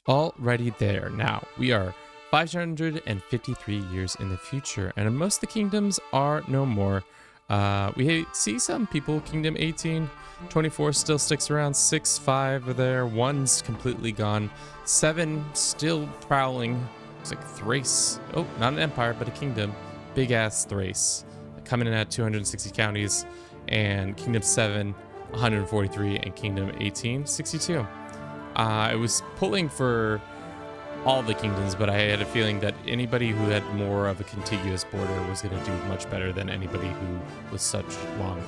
Already there. Now, we are 553 years in the future, and most of the kingdoms are no more. We see some people, Kingdom 18, 24 still sticks around, 6, 5 are there, 1's completely gone, 7 still prowling. It's like Thrace. Oh, not an empire, but a kingdom. Big ass Thrace. Coming in at 260 counties, and Kingdom 7, 143, and Kingdom 18, 62. I was pulling for all the kingdoms, but I had a feeling that anybody who had more of a contiguous border was going to do much better than anybody who was such long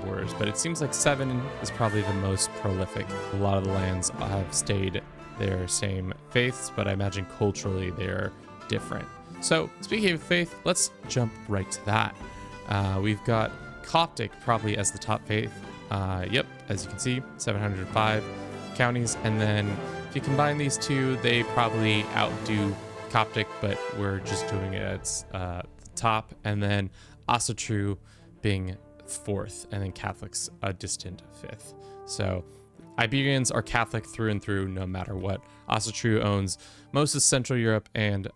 borders. But it seems like 7 is probably the most prolific. A lot of the lands have stayed their same faiths, but I imagine culturally they're different. So speaking of faith, let's jump right to that. We've got Coptic probably as the top faith. Yep, as you can see, 705 counties. And then if you combine these two, they probably outdo Coptic, but we're just doing it at the top. And then Asatru being fourth, and then Catholics a distant fifth. So Iberians are Catholic through and through, no matter what. Asatru owns most of Central Europe and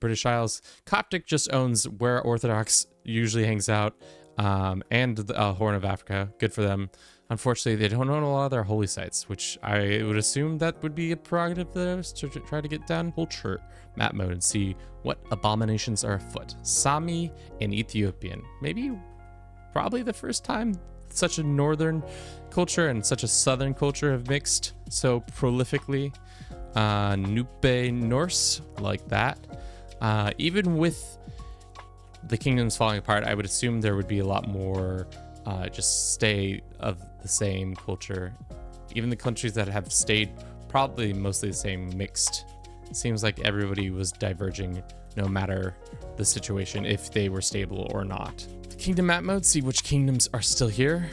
British Isles. Coptic just owns where Orthodox usually hangs out, and the Horn of Africa. Good for them. Unfortunately, they don't own a lot of their holy sites, which I would assume that would be a prerogative of theirs to try to get done. Culture map mode and see what abominations are afoot. Sami and Ethiopian. Probably the first time such a northern culture and such a southern culture have mixed so prolifically. Nupe Norse, like that. Even with the kingdoms falling apart, I would assume there would be a lot more just stay of the same culture. Even the countries that have stayed probably mostly the same mixed. It seems like everybody was diverging no matter the situation, if they were stable or not. The kingdom map mode, see which kingdoms are still here.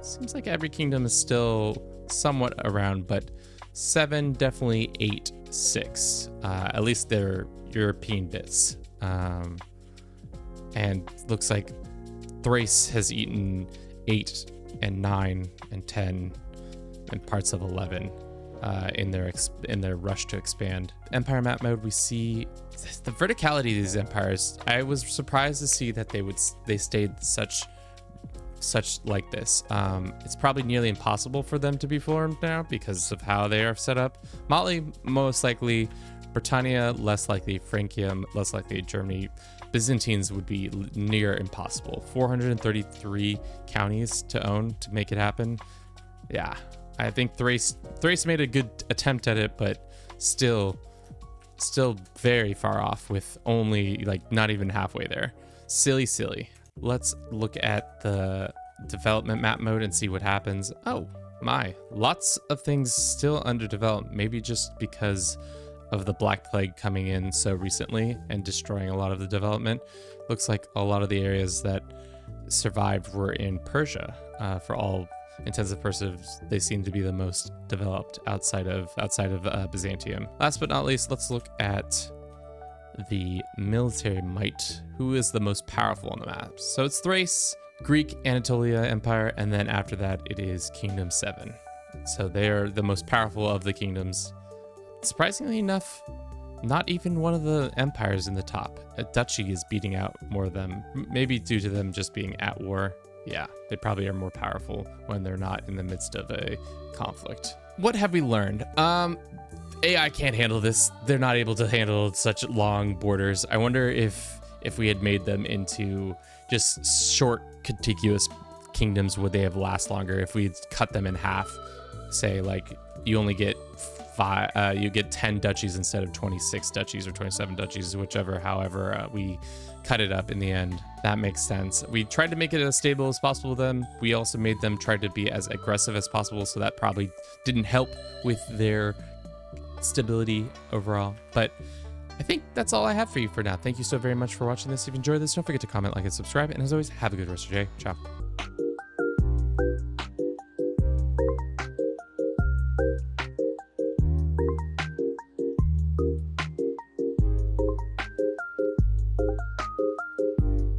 Seems like every kingdom is still somewhat around, but 7, definitely 8, 6. At least they're European bits. And looks like Thrace has eaten 8 and 9 and 10 and parts of 11 in their rush to expand. Empire map mode, we see the verticality of these empires. I was surprised to see that they stayed such like this. It's probably nearly impossible for them to be formed now because of how they are set up. Mali, most likely. Britannia, less likely. Francia, less likely. Germany. Byzantines would be near impossible. 433 counties to own to make it happen. Yeah, I think Thrace made a good attempt at it, but still very far off with only like not even halfway there. Silly. Let's look at the development map mode and see what happens. Oh my, lots of things still under development. Maybe just because of the Black Plague coming in so recently and destroying a lot of the development. Looks like a lot of the areas that survived were in Persia. For all intents and purposes, they seem to be the most developed outside of Byzantium. Last but not least, let's look at the military might. Who is the most powerful on the map? So it's Thrace, Greek Anatolia Empire, and then after that it is Kingdom 7. So they are the most powerful of the kingdoms. Surprisingly enough, not even one of the empires in the top. A duchy is beating out more of them, maybe due to them just being at war. Yeah, they probably are more powerful when they're not in the midst of a conflict. What have we learned? AI can't handle this. They're not able to handle such long borders. I wonder if we had made them into just short, contiguous kingdoms, would they have last longer? If we cut them in half, say like you only get you get 10 duchies instead of 26 duchies or 27 duchies, however we cut it up in the end. That makes sense. We tried to make it as stable as possible with them. We also made them try to be as aggressive as possible, so that probably didn't help with their stability overall. But I think that's all I have for you for now. Thank you so very much for watching this. If you enjoyed this, don't forget to comment, like, and subscribe. And as always, have a good rest of your day. Ciao.